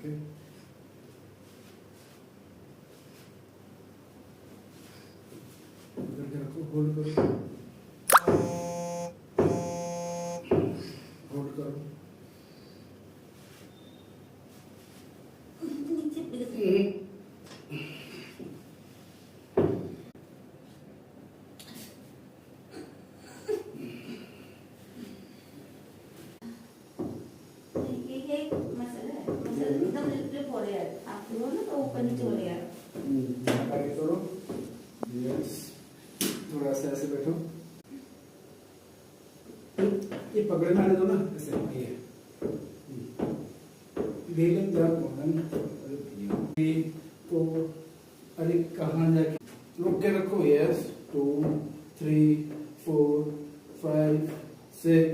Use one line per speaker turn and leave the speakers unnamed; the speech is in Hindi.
ठीक है। करके रखो, होल्ड करो, होल्ड करो। आगे करो, यस, थोड़ा सा ऐसे बैठो, ये पकड़े में आने दो ना, ऐसे ये बेलन जा मोहन तो अरे कहाँ जाके रोक के रखो, यस, 2 3 4 5 6